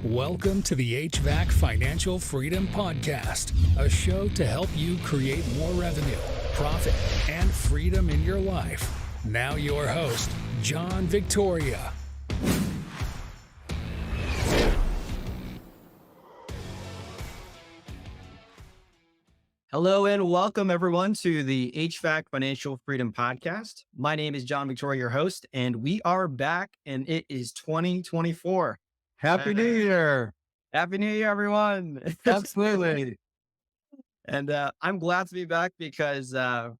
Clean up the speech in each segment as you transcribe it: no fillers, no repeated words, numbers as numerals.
Welcome to the HVAC Financial Freedom Podcast, a show to help you create more revenue, profit, and freedom in your life. Now your host, John Victoria. Hello and welcome everyone to the HVAC Financial Freedom Podcast. My name is John Victoria, your host, and we are back and it is 2024. Happy New Year. Happy New Year, everyone. Absolutely. And I'm glad to be back because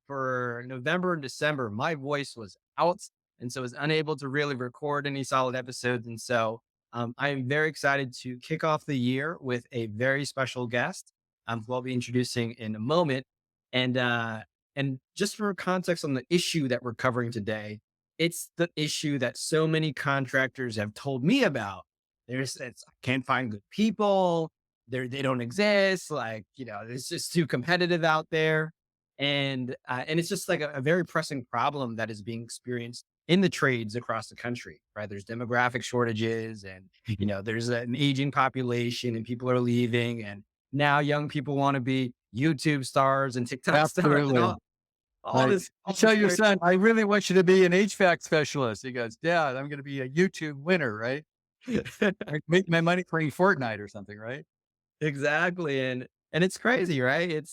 for November and December, my voice was out. And so I was unable to really record any solid episodes. And so I'm very excited to kick off the year with a very special guest who I'll be introducing in a moment. And just for context on the issue that we're covering today, it's the issue that so many contractors have told me about. I can't find good people. They don't exist. It's just too competitive out there. And it's just like a very pressing problem that is being experienced in the trades across the country, right? There's demographic shortages and, there's an aging population and people are leaving. And now young people want to be YouTube stars and TikTok stars. And all this. I'll tell your son, I really want you to be an HVAC specialist. He goes, Dad, I'm going to be a YouTube winner, right? I make my money playing Fortnite or something, right? Exactly. And it's crazy, right? And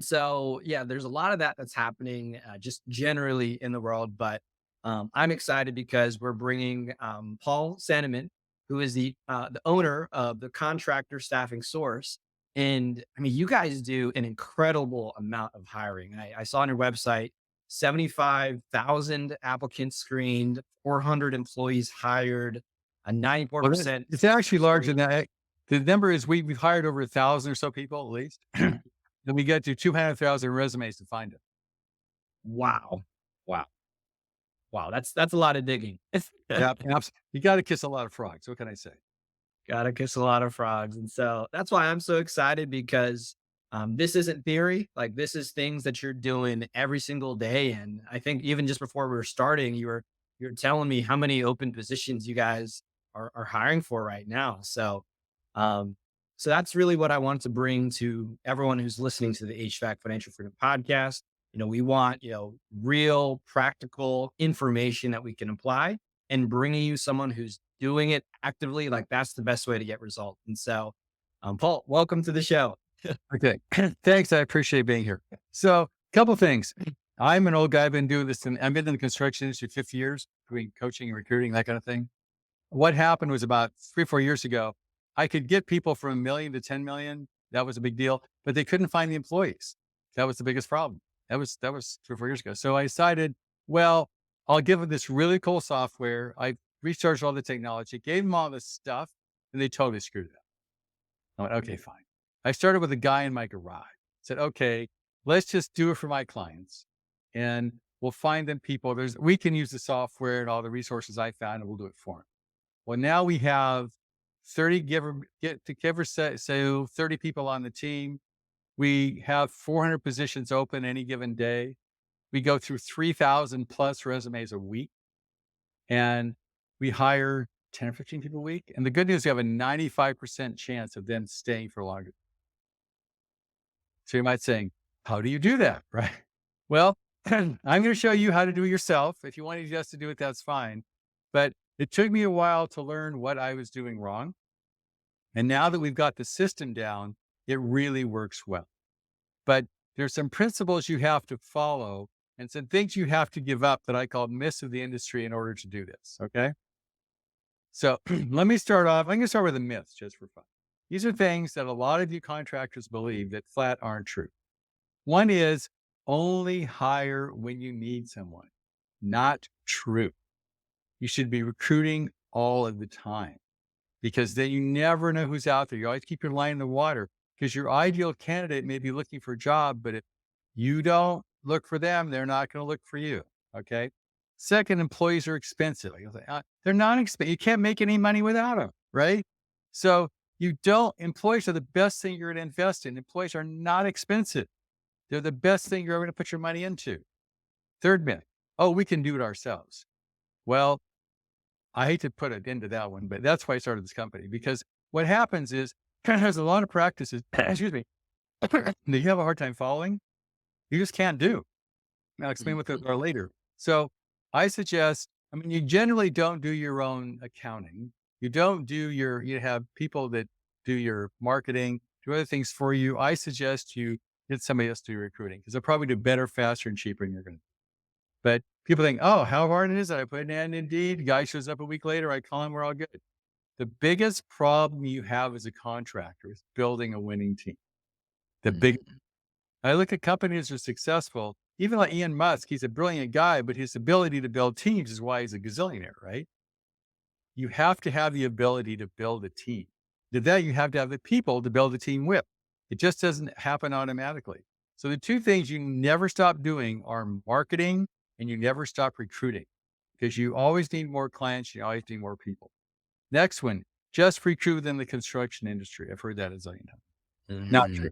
so, there's a lot of that's happening just generally in the world, but I'm excited because we're bringing Paul Sanneman, who is the owner of the Contractor Staffing Source. And I mean, you guys do an incredible amount of hiring. I saw on your website, 75,000 applicants screened, 400 employees hired, a 94%. It's actually larger than that. The number is we've hired over 1,000 or so people at least. And we get to 200,000 resumes to find it. Wow. That's a lot of digging. Yeah, you got to kiss a lot of frogs. What can I say? Got to kiss a lot of frogs. And so that's why I'm so excited because this isn't theory. Like this is things that you're doing every single day. And I think even just before we were starting, you're telling me how many open positions you guys are hiring for right now. So that's really what I wanted to bring to everyone who's listening to the HVAC Financial Freedom Podcast. We want, real practical information that we can apply, and bringing you someone who's doing it actively. Like that's the best way to get results. And so, Paul, welcome to the show. Okay. Thanks. I appreciate being here. So a couple of things. I'm an old guy. I've been doing this and I've been in the construction industry 50 years doing coaching and recruiting, that kind of thing. What happened was about 3 or 4 years ago, I could get people from 1 million to 10 million. That was a big deal, but they couldn't find the employees. That was the biggest problem. That was 3 or 4 years ago. So I decided, well, I'll give them this really cool software. I researched all the technology, gave them all this stuff, and they totally screwed it up. I went, okay, fine. I started with a guy in my garage. Said, okay, let's just do it for my clients, and we'll find them people. We can use the software and all the resources I found, and we'll do it for them. Well, now we have 30 people on the team. We have 400 positions open any given day. We go through 3,000 plus resumes a week, and we hire 10 or 15 people a week. And the good news, we have a 95% chance of them staying for longer. So you might say, how do you do that? Right? Well, I'm going to show you how to do it yourself. If you wanted just to do it, that's fine. But it took me a while to learn what I was doing wrong. And now that we've got the system down, it really works well. But there's some principles you have to follow and some things you have to give up that I call myths of the industry in order to do this. Okay. So let me start off. I'm going to start with the myths just for fun. These are things that a lot of you contractors believe that flat aren't true. One is only hire when you need someone. Not true. You should be recruiting all of the time, because then you never know who's out there. You always keep your line in the water, because your ideal candidate may be looking for a job, but if you don't look for them, they're not going to look for you. Okay. Second, employees are expensive. They're not expensive. You can't make any money without them, right? So employees are the best thing you're going to invest in. Employees are not expensive. They're the best thing you're ever going to put your money into. Third myth, we can do it ourselves. Well, I hate to put it into that one, but that's why I started this company, because what happens is there's a lot of practices, excuse me, that you have a hard time following. You just can't do. I'll explain what those are later. So I suggest, you generally don't do your own accounting. You have people that do your marketing, do other things for you. I suggest you get somebody else to do recruiting, because they'll probably do better, faster, and cheaper than you're going to. But people think, oh, how hard it is. I put it in Indeed. Guy shows up a week later. I call him. We're all good. The biggest problem you have as a contractor is building a winning team. I look at companies that are successful, even like Elon Musk. He's a brilliant guy, but his ability to build teams is why he's a gazillionaire, right? You have to have the ability to build a team. To that, you have to have the people to build a team with. It just doesn't happen automatically. So the two things you never stop doing are marketing, and you never stop recruiting, because you always need more clients. You always need more people. Next one, just recruit within the construction industry. I've heard that a zillion times. Not true.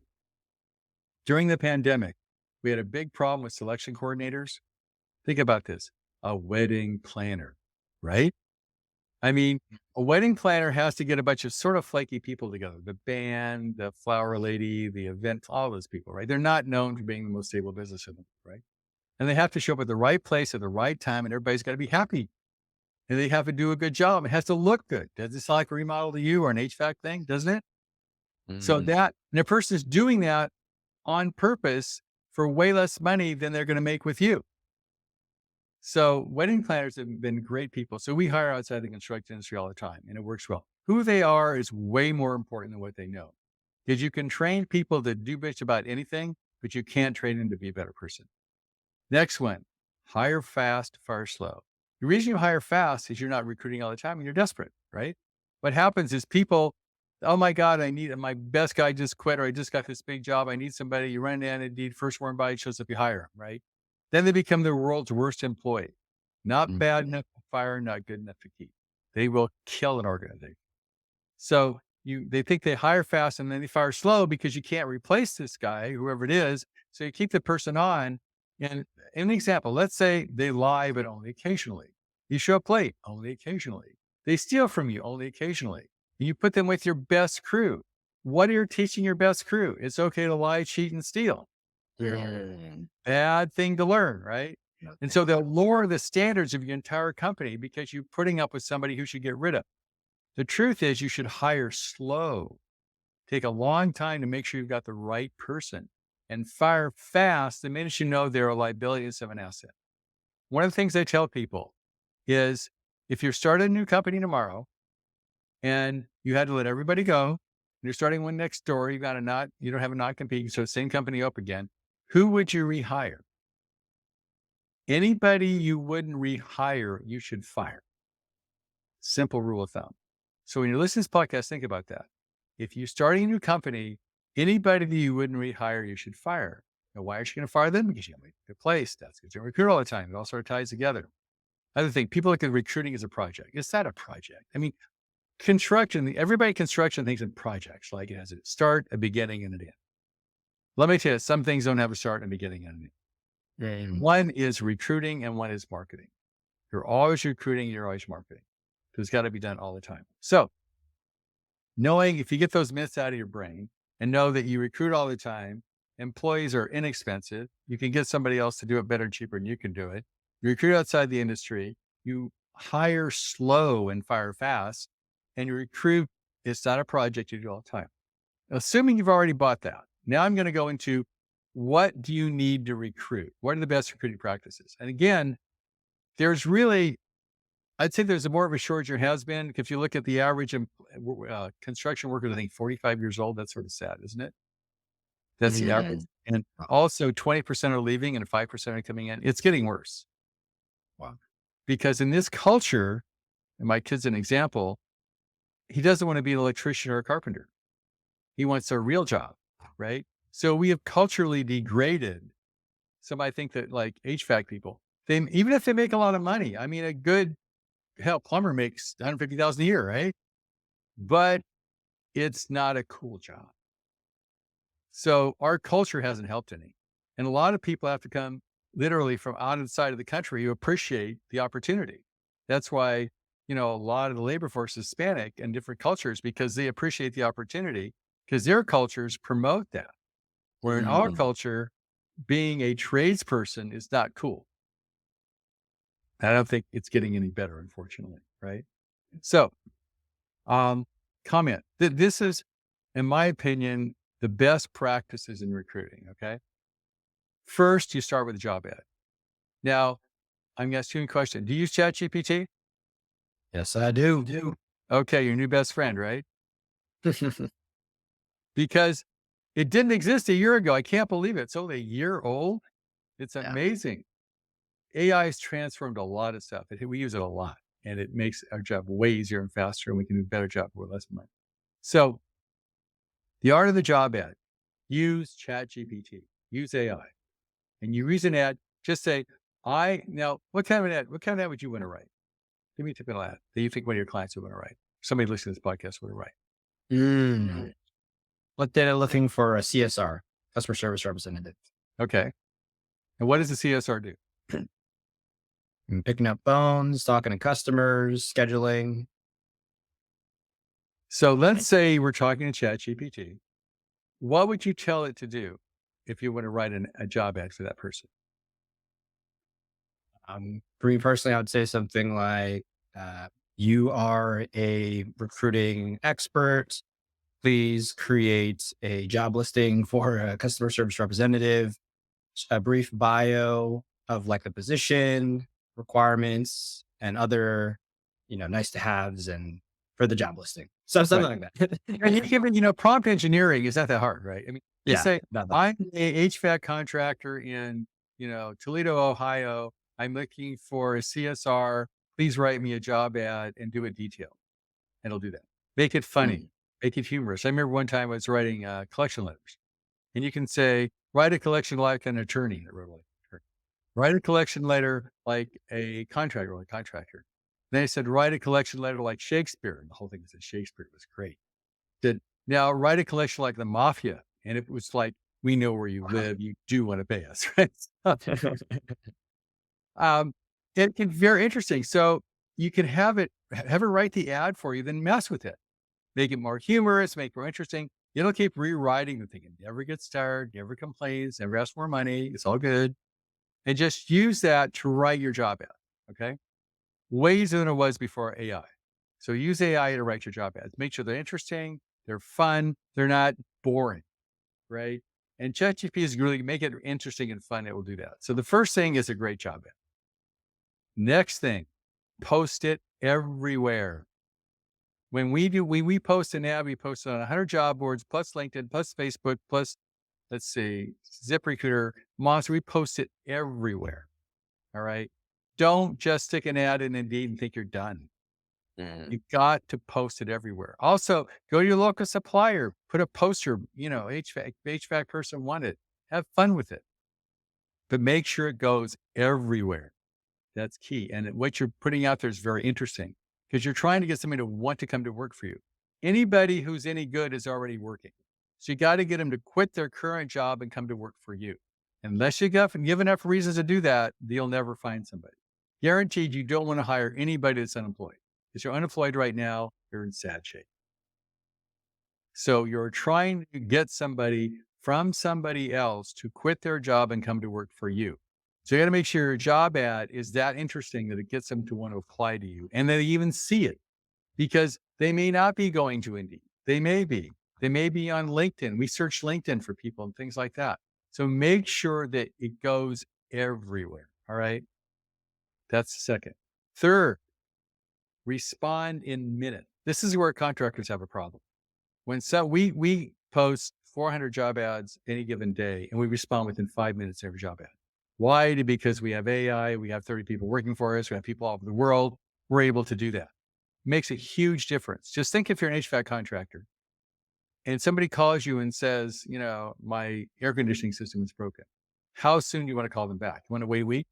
During the pandemic, we had a big problem with selection coordinators. Think about this, a wedding planner, right? A wedding planner has to get a bunch of sort of flaky people together, the band, the flower lady, the event, all those people, right? They're not known for being the most stable business in them, right? And they have to show up at the right place at the right time, and everybody's got to be happy. And they have to do a good job. It has to look good. Does it sound like a remodel to you or an HVAC thing? Doesn't it? So and a person is doing that on purpose for way less money than they're going to make with you. So wedding planners have been great people. So we hire outside the construction industry all the time, and it works well. Who they are is way more important than what they know, because you can train people to do bitch about anything, but you can't train them to be a better person. Next one, hire fast, fire slow. The reason you hire fast is you're not recruiting all the time and you're desperate, right? What happens is people, oh my God, my best guy just quit, or I just got this big job. I need somebody. You run in Indeed, first one by shows up, you hire them, right? Then they become the world's worst employee. Not bad enough to fire, not good enough to keep. They will kill an organization. So they think they hire fast and then they fire slow because you can't replace this guy, whoever it is. So you keep the person on. And an example, let's say they lie, but only occasionally. You show up late, only occasionally. They steal from you, only occasionally. You put them with your best crew. What are you teaching your best crew? It's okay to lie, cheat, and steal. Bad thing to learn, right? And so they'll lower the standards of your entire company because you're putting up with somebody who should get rid of. The truth is you should hire slow. Take a long time to make sure you've got the right person, and fire fast the minute you know they're a liability instead of an asset. One of the things I tell people is, if you're starting a new company tomorrow and you had to let everybody go, and you're starting one next door, you don't have a non-compete, so same company up again, who would you rehire? Anybody you wouldn't rehire, you should fire. Simple rule of thumb. So when you listen to this podcast, think about that. If you're starting a new company, anybody that you wouldn't rehire, you should fire. Now, why are you going to fire them? Because you have a good place. That's because you recruit all the time. It all sort of ties together. Other thing, people look at recruiting as a project. It's not a project. Construction, everybody in construction thinks in projects, like it has a start, a beginning, and an end. Let me tell you, some things don't have a start, and a beginning, and an end. One is recruiting and one is marketing. You're always recruiting, you're always marketing. So it's got to be done all the time. So knowing, if you get those myths out of your brain and know that you recruit all the time, employees are inexpensive. You can get somebody else to do it better and cheaper than you can do it. You recruit outside the industry, you hire slow and fire fast, and you recruit, it's not a project you do all the time. Assuming you've already bought that, now I'm going to go into, what do you need to recruit? What are the best recruiting practices? And again, I'd say there's more of a shortage there has been. If you look at the average construction worker, I think 45 years old, that's sort of sad, isn't it? That's the average. And also 20% are leaving and 5% are coming in. It's getting worse. Wow. Because in this culture, and my kid's an example, he doesn't want to be an electrician or a carpenter. He wants a real job, right? So we have culturally degraded. Some I think that, like HVAC people, even if they make a lot of money, a good plumber makes $150,000 a year, right? But it's not a cool job. So our culture hasn't helped any. And a lot of people have to come literally from out of the side of the country who appreciate the opportunity. That's why, a lot of the labor force is Hispanic and different cultures because they appreciate the opportunity because their cultures promote that. Where in our culture, being a tradesperson is not cool. I don't think it's getting any better, unfortunately, right? So, comment. This is, in my opinion, the best practices in recruiting, okay? First, you start with a job ad. Now, I'm going to ask you a question. Do you use ChatGPT? Yes, I do. Okay, your new best friend, right? Because it didn't exist a year ago. I can't believe it. It's only a year old. It's amazing. AI has transformed a lot of stuff. We use it a lot, and it makes our job way easier and faster, and we can do a better job with less money. So the art of the job ad, use ChatGPT, use AI, and you use an ad, just say, now, what kind of ad would you want to write? Give me a typical ad that you think one of your clients would want to write. Somebody listening to this podcast would write. What they're looking for a CSR, customer service representative. Okay. And what does the CSR do? Picking up phones, talking to customers, scheduling. So let's say we're talking to ChatGPT. What would you tell it to do if you want to write a job ad for that person? For me personally, I would say something like, you are a recruiting expert. Please create a job listing for a customer service representative, a brief bio of like the position, requirements, and other, nice to haves and for the job listing. So something like that. And you give it, prompt engineering is not that hard, right? I mean, you say, I'm a HVAC contractor in, Toledo, Ohio. I'm looking for a CSR. Please write me a job ad and do it detailed. And it'll do that. Make it funny. Make it humorous. I remember one time I was writing collection letters, and you can say, write a collection like an attorney. Write a collection letter like a contractor or a contractor. Then I said, write a collection letter like Shakespeare. And the whole thing was that Shakespeare was great. Now write a collection like the mafia. And it was like, we know where you live. You do want to pay us, right? It can be very interesting. So you can have it write the ad for you, then mess with it. Make it more humorous, make it more interesting. It'll keep rewriting the thing. It never gets tired, never complains, never asks for more money. It's all good. And just use that to write your job ad. Okay. Way easier than it was before AI. So use AI to write your job ads. Make sure they're interesting, they're fun, they're not boring. Right. And ChatGPT is really make it interesting and fun. It will do that. So the first thing is a great job ad. Next thing, post it everywhere. When we post an ad, we post it on 100 job boards, plus LinkedIn, plus Facebook, plus, let's see, ZipRecruiter, Monster. We post it everywhere. All right. Don't just stick an ad in Indeed and think you're done. You got to post it everywhere. Also, go to your local supplier, put a poster, HVAC person wanted. Have fun with it. But make sure it goes everywhere. That's key. And what you're putting out there is very interesting because you're trying to get somebody to want to come to work for you. Anybody who's any good is already working. So you got to get them to quit their current job and come to work for you. Unless you give enough reasons to do that, you'll never find somebody. Guaranteed, you don't want to hire anybody that's unemployed. If you're unemployed right now, you're in sad shape. So you're trying to get somebody from somebody else to quit their job and come to work for you. So you got to make sure your job ad is that interesting that it gets them to want to apply to you and they even see it because they may not be going to Indeed. They may be on LinkedIn. We search LinkedIn for people and things like that. So make sure that it goes everywhere. All right. That's the second. Third, respond in minutes. This is where contractors have a problem. When we post 400 job ads any given day and we respond within 5 minutes every job ad. Why? Because we have AI, we have 30 people working for us, we have people all over the world. We're able to do that. It makes a huge difference. Just think if you're an HVAC contractor and somebody calls you and says, my air conditioning system is broken. How soon do you want to call them back? You want to wait a week?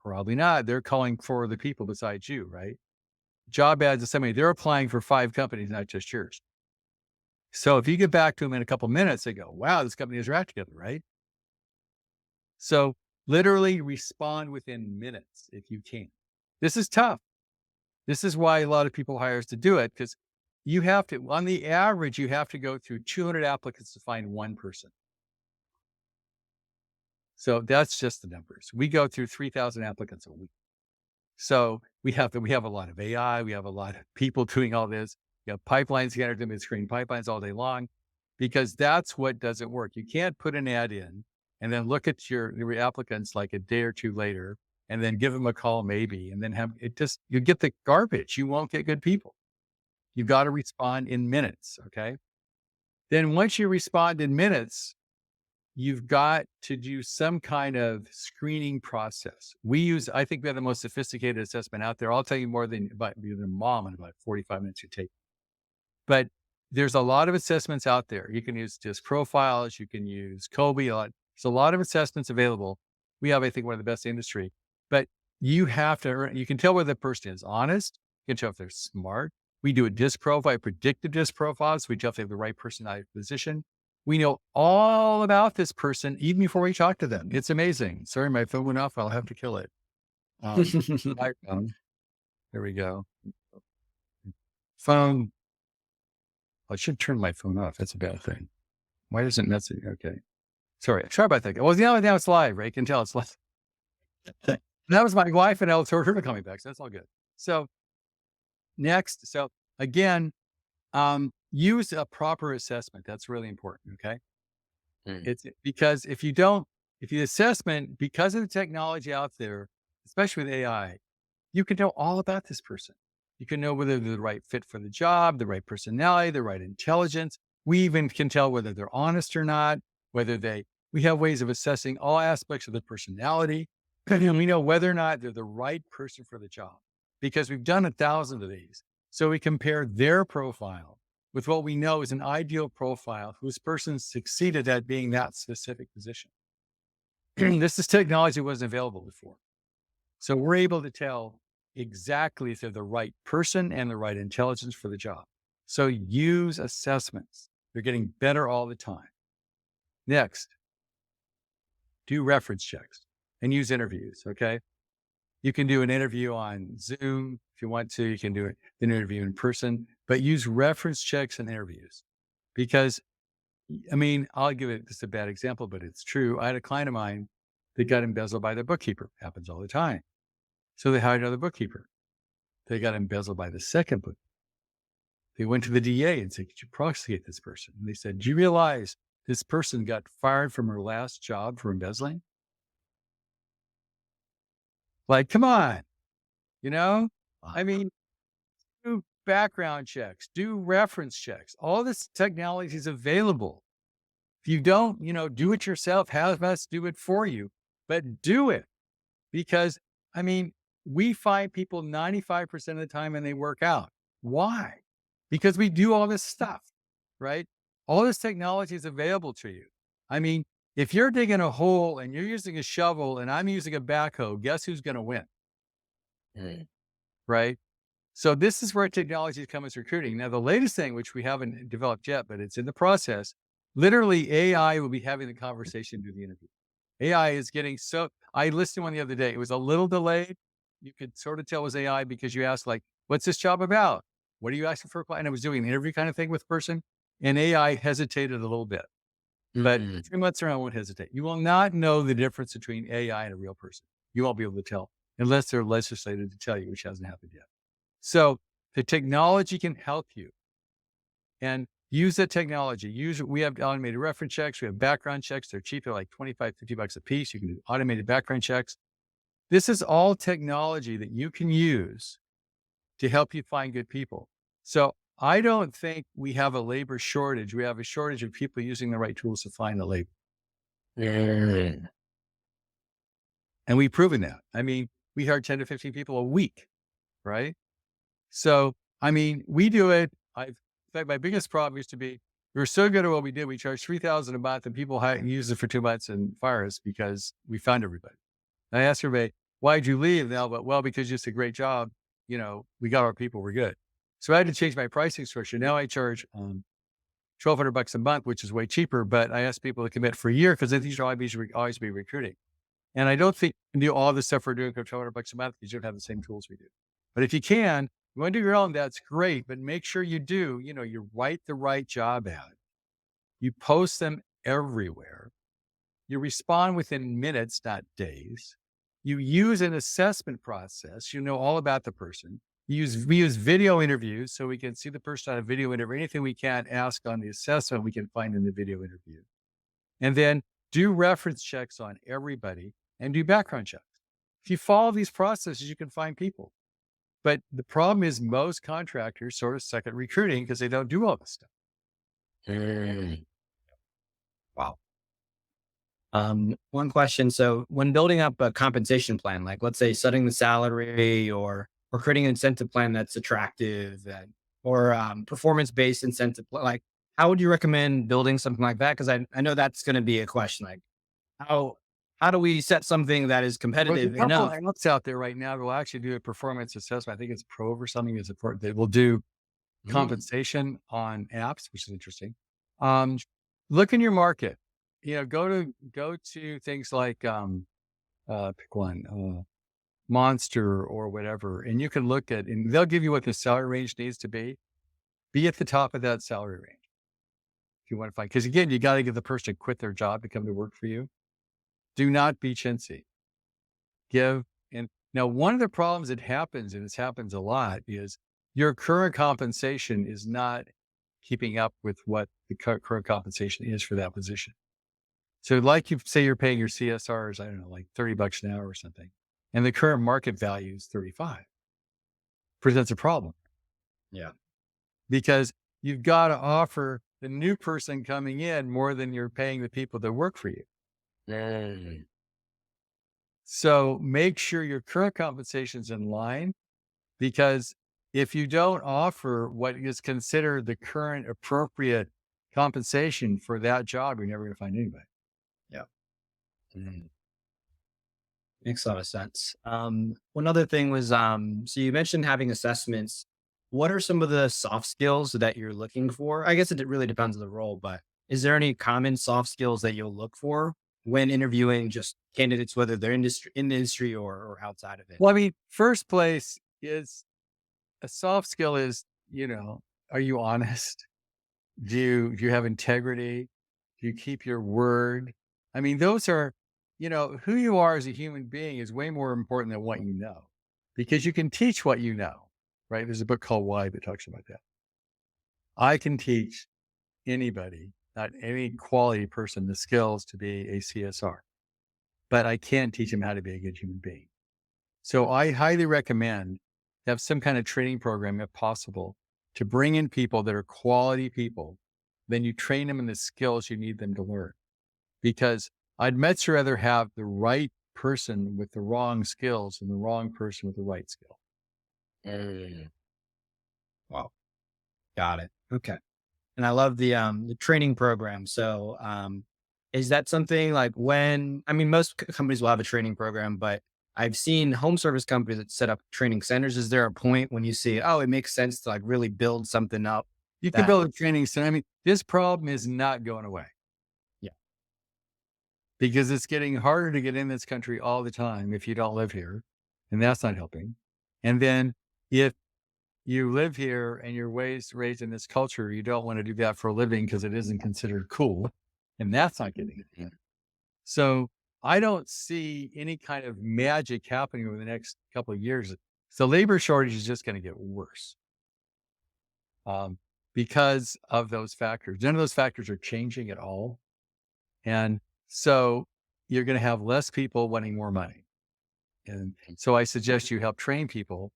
Probably not. They're calling for the people besides you, right? Job ads is somebody, they're applying for 5 companies, not just yours. So if you get back to them in a couple of minutes, they go, wow, this company has their act together, right? So literally respond within minutes if you can. This is tough This is why a lot of people hire us to do it, because you have to, on the average, you have to go through 200 applicants to find one person. So that's just the numbers. We go through 3,000 applicants a week. So we have a lot of AI. We have a lot of people doing all this. You have pipelines, you enter them in screen pipelines all day long, because that's what doesn't work. You can't put an ad in and then look at your applicants like a day or two later and then give them a call maybe, and then you get the garbage. You won't get good people. You've got to respond in minutes. Okay. Then once you respond in minutes, you've got to do some kind of screening process. I think we have the most sophisticated assessment out there. I'll tell you more than about your mom in about 45 minutes you take. But there's a lot of assessments out there. You can use disc profiles. You can use Kobe. There's a lot of assessments available. We have, I think, one of the best in the industry. But you have to you can tell whether the person is honest. You can tell if they're smart. We do a disc profile, predictive disc profiles. We tell if they have the right personality position. We know all about this person even before we talk to them. It's amazing. Sorry, my phone went off. I'll have to kill it. Microphone. There we go. Phone. I should turn my phone off. That's a bad thing. Why doesn't it message? Okay. Sorry about that. Well, now it's live, right? You can tell it's live. That was my wife, and I told her to call me back. So that's all good. So next. So again, use a proper assessment. That's really important. Okay. It's because if the assessment, because of the technology out there, especially with AI, you can know all about this person. You can know whether they're the right fit for the job, the right personality, the right intelligence. We even can tell whether they're honest or not, we have ways of assessing all aspects of the personality. And we know whether or not they're the right person for the job, because we've done 1,000 of these. So we compare their profile with what we know is an ideal profile whose person succeeded at being that specific position. This is technology that wasn't available before. So we're able to tell exactly if they're the right person and the right intelligence for the job. So use assessments. They're getting better all the time. Next, do reference checks and use interviews. Okay. You can do an interview on Zoom if you want to. You can do an interview in person, but use reference checks and interviews, because, I'll give it just a bad example, but it's true. I had a client of mine that got embezzled by their bookkeeper. Happens all the time. So they hired another bookkeeper. They got embezzled by the second bookkeeper. They went to the DA and said, "Could you prosecute this person?" And they said, "Do you realize this person got fired from her last job for embezzling?" Like, come on, do background checks, do reference checks. All this technology is available. If you don't, do it yourself, have us do it for you, but do it, because, we find people 95% of the time and they work out. Why? Because we do all this stuff, right? All this technology is available to you. If you're digging a hole and you're using a shovel and I'm using a backhoe, guess who's going to win? Right? So this is where technology is coming as recruiting. Now, the latest thing, which we haven't developed yet, but it's in the process, literally AI will be having the conversation through the interview. AI is getting I listened to one the other day. It was a little delayed. You could sort of tell it was AI because you asked, like, what's this job about? What are you asking for? And I was doing an interview kind of thing with the person, and AI hesitated a little bit. But 3 months around, I won't hesitate. You will not know the difference between AI and a real person. You won't be able to tell unless they're legislated to tell you, which hasn't happened yet. So the technology can help you, and use that technology. We have automated reference checks. We have background checks. They're cheap. They're like $25, $50 a piece. You can do automated background checks. This is all technology that you can use to help you find good people. So I don't think we have a labor shortage. We have a shortage of people using the right tools to find the labor. And we've proven that. We hire 10 to 15 people a week, right? So, we do it. In fact, my biggest problem used to be, we were so good at what we did. We charged $3,000 a month and people use it for 2 months and fire us because we found everybody. And I asked everybody, "Why'd you leave?" Well, because you did a great job. We got our people, we're good. So I had to change my pricing structure. Now I charge $1,200 a month, which is way cheaper, but I ask people to commit for a year because these should always be recruiting. And I don't think you can do all the stuff we're doing for $1,200 a month because you don't have the same tools we do. But if you can, you want to do your own, that's great. But make sure you do, you write the right job ad. You post them everywhere. You respond within minutes, not days. You use an assessment process. You know all about the person. We use video interviews so we can see the person on a video interview. Anything we can't ask on the assessment, we can find in the video interview. And then do reference checks on everybody and do background checks. If you follow these processes, you can find people. But the problem is most contractors sort of suck at recruiting because they don't do all this stuff. Wow. One question. So when building up a compensation plan, like let's say setting the salary or creating an incentive plan that's attractive or performance-based incentive, like how would you recommend building something like that? Because I know that's going to be a question. Like how do we set something that is Well, there's a competitive couple enough? of apps out there right now that will actually do a performance assessment. I think it's Prove or something is important. They will do Mm, compensation on apps, which is interesting. Look in your market. Go to things like pick one, Monster or whatever, and you can look at, and they'll give you what the salary range needs to be. Be at the top of that salary range if you want to find. Because again, you got to get the person to quit their job to come to work for you. Do not be chintzy. And now one of the problems that happens, and this happens a lot, is your current compensation is not keeping up with what the current compensation is for that position. So like you say, you're paying your CSRs, I don't know, like $30 an hour or something, and the current market value is 35. Presents a problem. Yeah. Because you've got to offer the new person coming in more than you're paying the people that work for you. So make sure your current compensation is in line, because if you don't offer what is considered the current appropriate compensation for that job, you're never going to find anybody. Yeah. Makes a lot of sense. One other thing was, so you mentioned having assessments. What are some of the soft skills that you're looking for? I guess it really depends on the role, but is there any common soft skills that you'll look for when interviewing just candidates, whether they're in the industry or outside of it? Well, I mean, first place is a soft skill is, are you honest? Do you have integrity? Do you keep your word? I mean, those are, who you are as a human being is way more important than what you know, because you can teach what you know, right? There's a book called Why that talks about that. I can teach anybody, not any quality person, the skills to be a CSR, but I can't teach them how to be a good human being. So I highly recommend have some kind of training program, if possible, to bring in people that are quality people. Then you train them in the skills you need them to learn. Because I'd much rather have the right person with the wrong skills than the wrong person with the right skill. Wow. Got it. Okay. And I love the training program. So, is that something like most companies will have a training program, but I've seen home service companies that set up training centers. Is there a point when you see, oh, it makes sense to like really build something up? You can build a training center. I mean, this problem is not going away. Yeah. Because it's getting harder to get in this country all the time if you don't live here, and that's not helping. And then if you live here and you're raised in this culture, you don't want to do that for a living because it isn't considered cool, and that's not getting it. So I don't see any kind of magic happening over the next couple of years. So labor shortage is just going to get worse because of those factors. None of those factors are changing at all. And so you're going to have less people wanting more money. And so I suggest you help train people,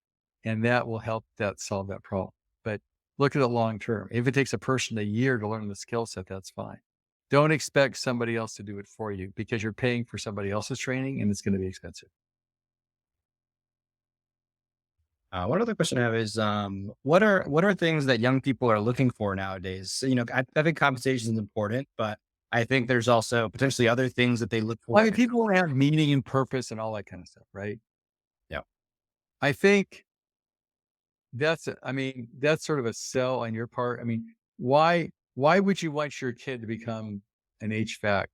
and that will help solve that problem. But look at it long term. If it takes a person a year to learn the skill set, that's fine. Don't expect somebody else to do it for you, because you're paying for somebody else's training and it's going to be expensive. One other question I have is, what are things that young people are looking for nowadays? So, I think compensation is important, but I think there's also potentially other things that they look for. Well, I mean, people want to have meaning and purpose and all that kind of stuff, right? Yeah. I think that's sort of a sell on your part. I mean, why would you want your kid to become an HVAC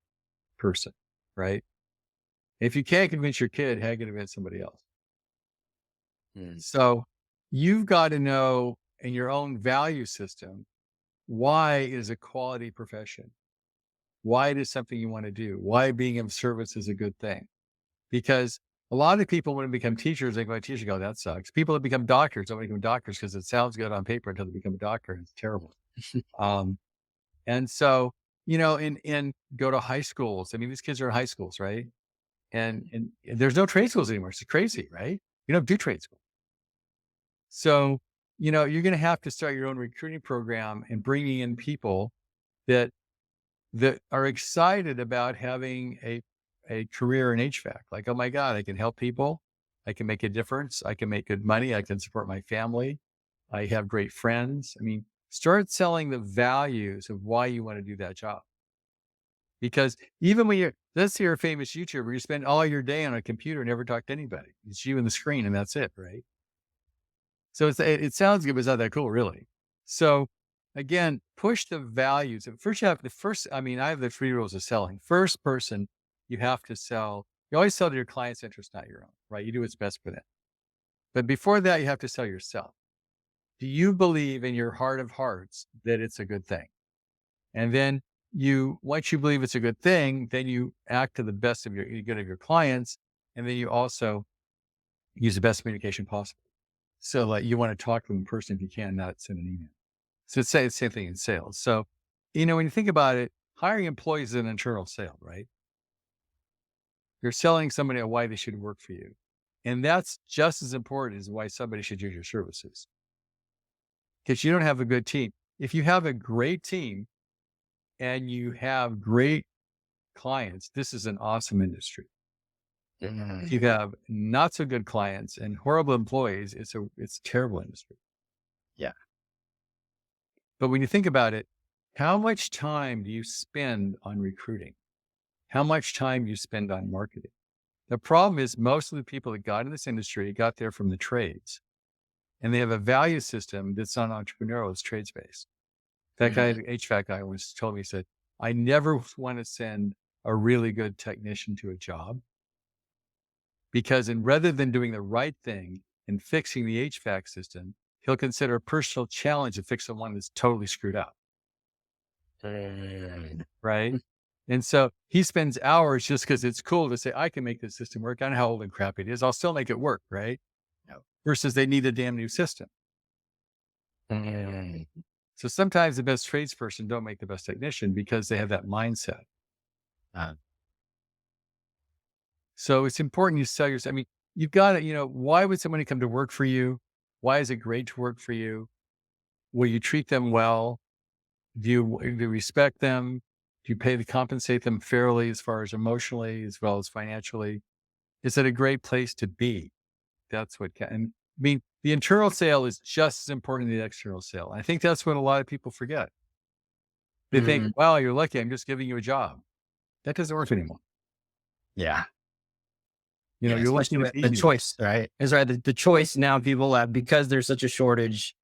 person, right? If you can't convince your kid, how can you convince somebody else? So you've got to know in your own value system, why is a quality profession? Why it is something you want to do? Why being of service is a good thing? Because a lot of people, when they become teachers, they go, teacher, go, that sucks. People that become doctors don't become doctors because it sounds good on paper until they become a doctor. And it's terrible. And so, and go to high schools. I mean, these kids are in high schools, right? And there's no trade schools anymore. It's crazy, right? You don't do trade school. So, you're going to have to start your own recruiting program and bringing in people that are excited about having a career in HVAC. Like, oh my God, I can help people. I can make a difference. I can make good money. I can support my family. I have great friends. I mean, start selling the values of why you want to do that job. Because even when let's say you're a famous YouTuber, you spend all your day on a computer and never talk to anybody. It's you and the screen and that's it, right? So it sounds good, but it's not that cool, really. So again, push the values. First, I have the 3 rules of selling. First person, you have to sell. You always sell to your client's interest, not your own, right? You do what's best for them. But before that, you have to sell yourself. Do you believe in your heart of hearts that it's a good thing? And then once you believe it's a good thing, then you act to the best of your good of your clients. And then you also use the best communication possible. So like you want to talk to them in person if you can, not send an email. So it's the same thing in sales. So, when you think about it, hiring employees is an internal sale, right? You're selling somebody on why they should work for you. And that's just as important as why somebody should use your services. Because you don't have a good team. If you have a great team and you have great clients, this is an awesome industry. If you have not so good clients and horrible employees, it's a terrible industry. Yeah. But when you think about it, how much time do you spend on recruiting? How much time do you spend on marketing? The problem is most of the people that got in this industry got there from the trades, and they have a value system that's not entrepreneurial, it's trades-based. That guy, the HVAC guy, told me, he said, I never want to send a really good technician to a job because rather than doing the right thing and fixing the HVAC system, he'll consider a personal challenge to fix the one that's totally screwed up. Right? And so he spends hours just because it's cool to say, I can make this system work. I don't know how old and crappy it is. I'll still make it work, right? No. Versus they need a damn new system. So sometimes the best tradesperson don't make the best technician because they have that mindset. So it's important you sell yourself. I mean, you've got to, why would somebody come to work for you? Why is it great to work for you? Will you treat them well? Do you respect them? Do you compensate them fairly as far as emotionally, as well as financially? Is it a great place to be? That's what can. I mean, the internal sale is just as important as the external sale. I think that's what a lot of people forget. They think, wow, you're lucky. I'm just giving you a job. That doesn't work anymore. Yeah. You're looking at the choice, right? Is right. The choice now people have, because there's such a shortage,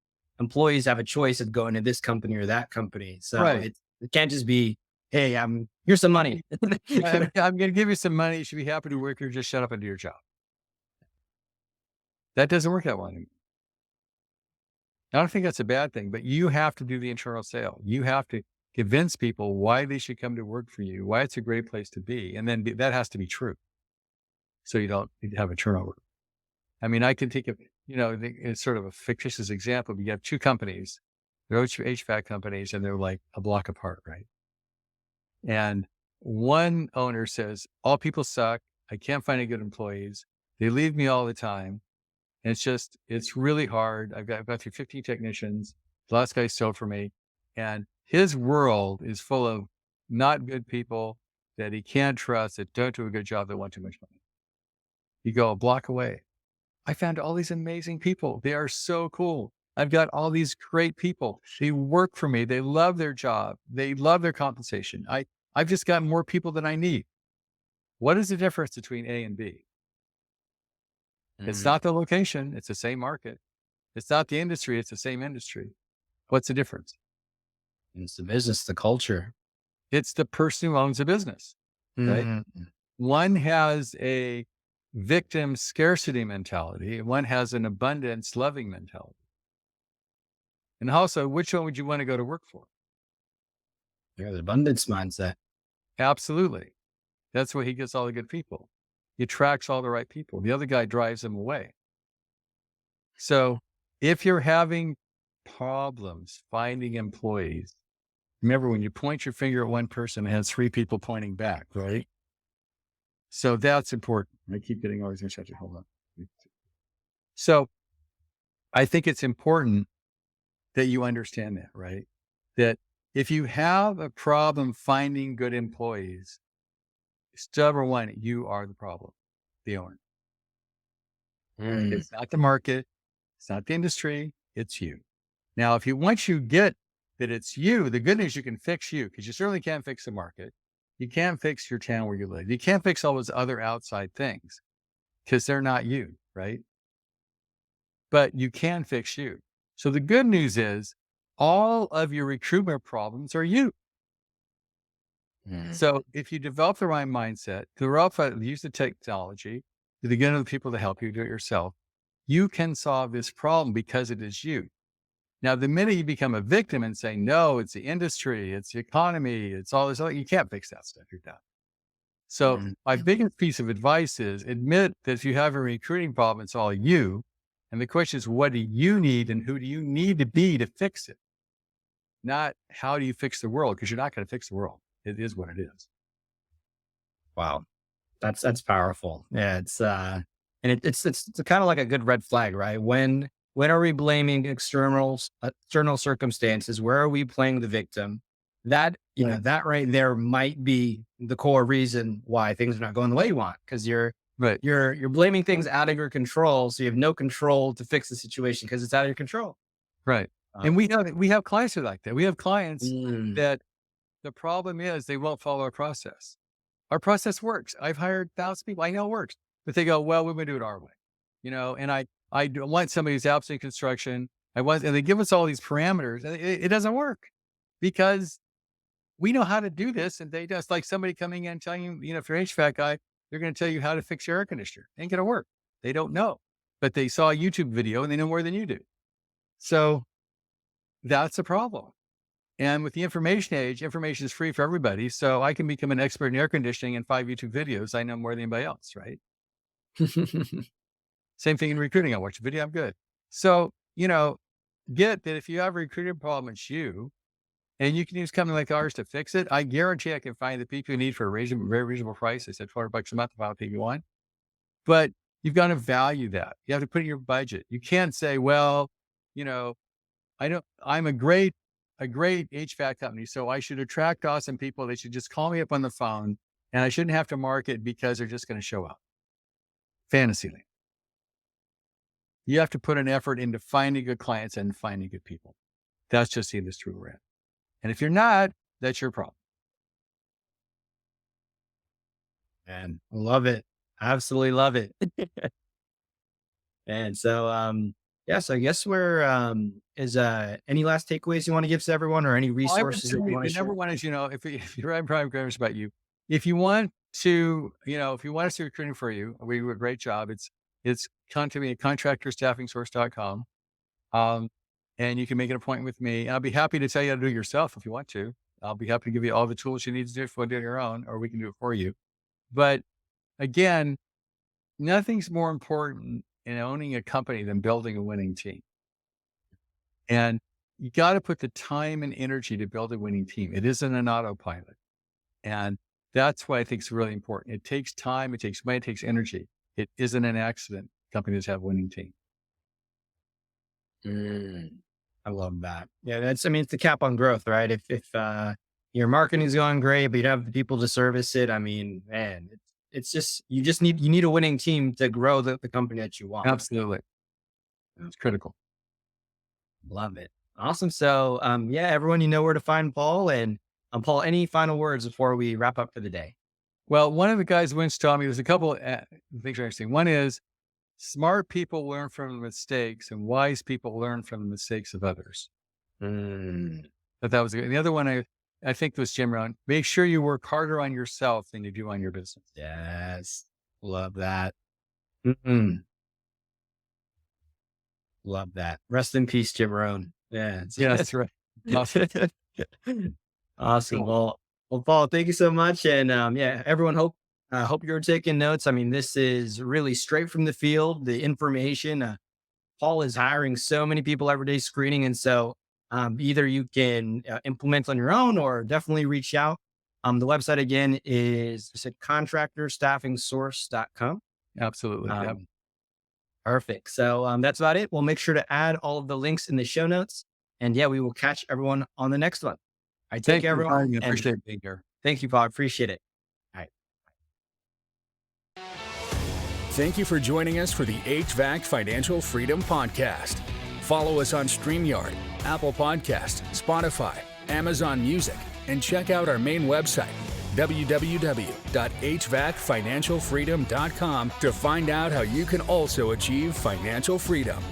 employees have a choice of going to this company or that company. So it can't just be, hey, here's some money. I'm going to give you some money. You should be happy to work here. Just shut up and do your job. That doesn't work that well anymore. I don't think that's a bad thing, but you have to do the internal sale. You have to convince people why they should come to work for you, why it's a great place to be. And then that has to be true. So you don't have a turnover. I mean, I can take it's sort of a fictitious example. You have 2 companies, they're HVAC companies, and they're like a block apart, right? And one owner says, all people suck. I can't find any good employees. They leave me all the time. And it's really hard. I've got through 15 technicians. The last guy sold for me. And his world is full of not good people that he can't trust, that don't do a good job, that want too much money. You go a block away. I found all these amazing people. They are so cool. I've got all these great people. They work for me. They love their job. They love their compensation. I've just got more people than I need. What is the difference between A and B? It's not the location. It's the same market. It's not the industry. It's the same industry. What's the difference? It's the business, the culture. It's the person who owns the business, right? One has a victim scarcity mentality, and one has an abundance loving mentality. And also, which one would you want to go to work for? Yeah, the abundance mindset. Absolutely. That's where he gets all the good people. He attracts all the right people. The other guy drives them away. So if you're having problems finding employees, remember when you point your finger at one person, it has three people pointing back, right? So that's important. I keep getting always going to shut you. Hold on. So I think it's important that you understand that, right? That if you have a problem finding good employees, number one, you are the problem, the owner. It's not the market. It's not the industry. It's you. Now, once you get that it's you, the good news, you can fix you, because you certainly can't fix the market. You can't fix your town where you live. You can't fix all those other outside things because they're not you, right? But you can fix you. So the good news is all of your recruitment problems are you. So if you develop the right mindset, use the technology, to get other people to help you do it yourself, you can solve this problem because it is you. Now, the minute you become a victim and say, no, it's the industry, it's the economy, it's all this other, you can't fix that stuff. You're done. So my biggest piece of advice is admit that if you have a recruiting problem, it's all you. And the question is, what do you need and who do you need to be to fix it? Not how do you fix the world? Because you're not going to fix the world. It is what it is. Wow. That's powerful. Yeah. It's kind of like a good red flag, right? When are we blaming external circumstances? Where are we playing the victim? That, that right there might be the core reason why things are not going the way you want. Cause you're blaming things out of your control. So you have no control to fix the situation because it's out of your control. Right. And we have clients who are like that. We have clients that the problem is they won't follow our process. Our process works. I've hired thousands of people. I know it works, but they go, well, we're going to do it our way, and I want somebody who's absolute construction. And they give us all these parameters and it doesn't work because we know how to do this. And they just like somebody coming in and telling you, if you're an HVAC guy, they're going to tell you how to fix your air conditioner. It ain't going to work. They don't know, but they saw a YouTube video and they know more than you do. So that's a problem. And with the information age, information is free for everybody. So I can become an expert in air conditioning in 5 YouTube videos. I know more than anybody else, right? Same thing in recruiting. I watch a video, I'm good. So, get that if you have a recruiting problem, it's you, and you can use a company like ours to fix it. I guarantee I can find the people you need for a very reasonable price. I said $400 a month if I don't think you want. But you've got to value that. You have to put it in your budget. You can't say, well, I'm a great HVAC company, so I should attract awesome people. They should just call me up on the phone and I shouldn't have to market because they're just going to show up. Fantasyland. You have to put an effort into finding good clients and finding good people. That's just the industry we're in. And if you're not, that's your problem. And I love it. Absolutely love it. And so, so I guess is any last takeaways you want to give to everyone or any resources that you want to share? Number one is, if you're having private about you, if you want to, if you want us to recruiting for you, we do a great job. It's contact me at contractorstaffingsource.com. And you can make an appointment with me. I'll be happy to tell you how to do it yourself if you want to. I'll be happy to give you all the tools you need to do if you want to do it on your own, or we can do it for you. But again, nothing's more important in owning a company than building a winning team. And you got to put the time and energy to build a winning team. It isn't an autopilot. And that's why I think it's really important. It takes time, it takes money, it takes energy. It isn't an accident. Companies have a winning team. I love that. Yeah, it's the cap on growth, right? If your marketing is going great, but you don't have the people to service it, man, you need a winning team to grow the company that you want. Absolutely. It's critical. Love it. Awesome. So, everyone, where to find Paul. And Paul, any final words before we wrap up for the day? Well, one of the guys once taught me, there's a couple of things are interesting. One is smart people learn from mistakes and wise people learn from the mistakes of others. But that was good. And the other one I think was Jim Rohn. Make sure you work harder on yourself than you do on your business. Yes. Love that. Mm-mm. Love that. Rest in peace, Jim Rohn. Yeah. Yeah, that's right. Awesome. Awesome. Cool. Well, Paul, thank you so much. And yeah, everyone hope you're taking notes. I mean, this is really straight from the field, the information. Paul is hiring so many people every day screening. And so either you can implement on your own or definitely reach out. The website again is contractorstaffingsource.com. Absolutely. Yep. Perfect. So that's about it. We'll make sure to add all of the links in the show notes. And yeah, we will catch everyone on the next one. All right, take care, everyone. I appreciate being here. Thank you, Paul. Appreciate it. All right. Thank you for joining us for the HVAC Financial Freedom Podcast. Follow us on StreamYard, Apple Podcast, Spotify, Amazon Music, and check out our main website, www.hvacfinancialfreedom.com, to find out how you can also achieve financial freedom.